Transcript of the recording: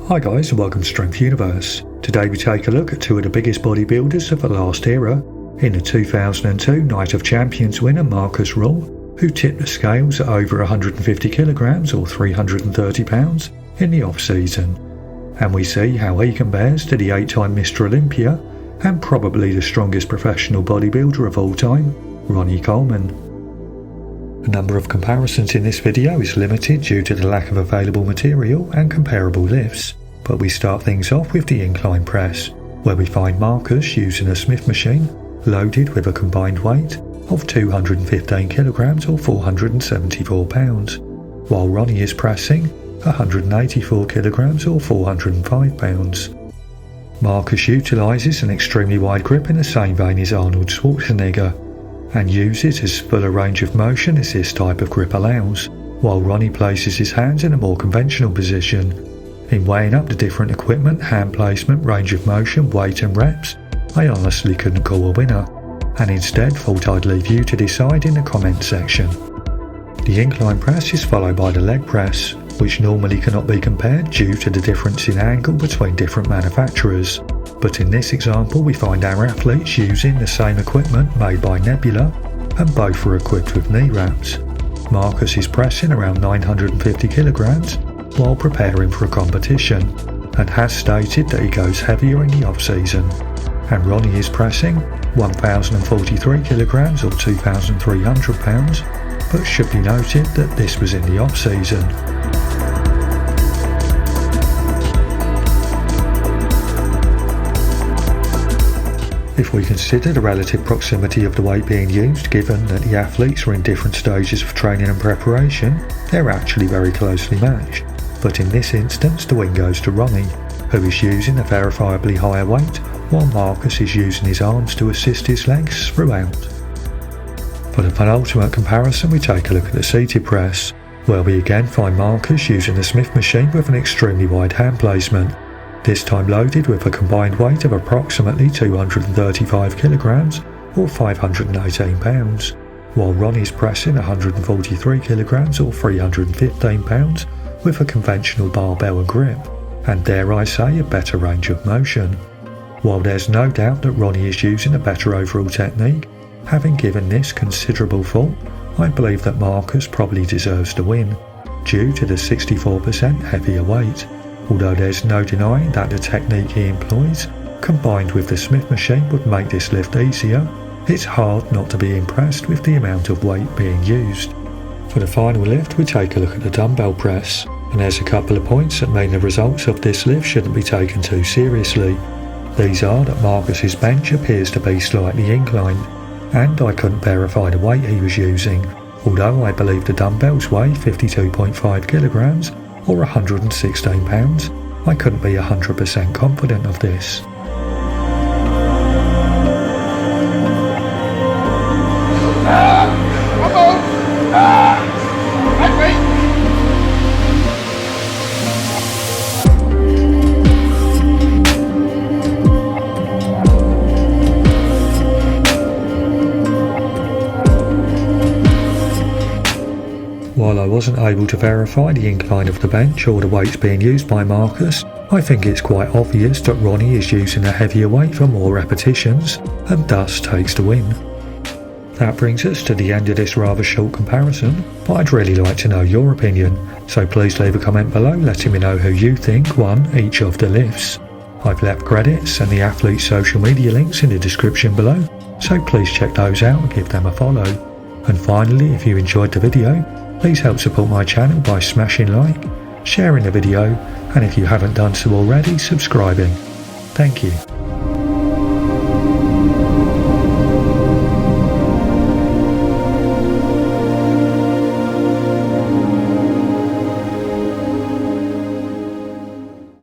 Hi guys and welcome to Strength Universe. Today we take a look at two of the biggest bodybuilders of the last era, in the 2002 Night of Champions winner Markus Ruhl, who tipped the scales at over 150 kilograms or 330 pounds in the off-season. And we see how he compares to the 8-time Mr. Olympia and probably the strongest professional bodybuilder of all time, Ronnie Coleman. The number of comparisons in this video is limited due to the lack of available material and comparable lifts, but we start things off with the incline press, where we find Markus using a Smith machine loaded with a combined weight of 215 kilograms or 474 pounds, while Ronnie is pressing 184 kilograms or 405 pounds. Markus utilises an extremely wide grip in the same vein as Arnold Schwarzenegger, and uses as full a range of motion as this type of grip allows, while Ronnie places his hands in a more conventional position. In weighing up the different equipment, hand placement, range of motion, weight and reps, I honestly couldn't call a winner, and instead thought I'd leave you to decide in the comments section. The incline press is followed by the leg press, which normally cannot be compared due to the difference in angle between different manufacturers. But in this example we find our athletes using the same equipment made by Nebula, and both are equipped with knee wraps. Markus is pressing around 950 kilograms while preparing for a competition, and has stated that he goes heavier in the off-season. And Ronnie is pressing 1043 kilograms or 2,300 pounds, but should be noted that this was in the off-season. If we consider the relative proximity of the weight being used, given that the athletes are in different stages of training and preparation, they're actually very closely matched. But in this instance the win goes to Ronnie, who is using a verifiably higher weight, while Markus is using his arms to assist his legs throughout. For the penultimate comparison we take a look at the seated press, where we again find Markus using the Smith machine with an extremely wide hand placement, this time loaded with a combined weight of approximately 235 kilograms or 518 pounds, while Ronnie's pressing 143 kilograms or 315 pounds with a conventional barbell and grip, and dare I say a better range of motion. While there's no doubt that Ronnie is using a better overall technique, having given this considerable thought, I believe that Markus probably deserves the win, due to the 64% heavier weight. Although there's no denying that the technique he employs, combined with the Smith machine, would make this lift easier, it's hard not to be impressed with the amount of weight being used. For the final lift we take a look at the dumbbell press, and there's a couple of points that mean the results of this lift shouldn't be taken too seriously. These are that Markus's bench appears to be slightly inclined, and I couldn't verify the weight he was using, although I believe the dumbbells weigh 52.5 kilograms or 116 pounds, I couldn't be 100% confident of this. While I wasn't able to verify the incline of the bench or the weights being used by Markus, I think it's quite obvious that Ronnie is using a heavier weight for more repetitions, and thus takes the win. That brings us to the end of this rather short comparison, but I'd really like to know your opinion, so please leave a comment below letting me know who you think won each of the lifts. I've left credits and the athlete's social media links in the description below, so please check those out and give them a follow. And finally, if you enjoyed the video, please help support my channel by smashing like, sharing the video, and if you haven't done so already, subscribing. Thank you.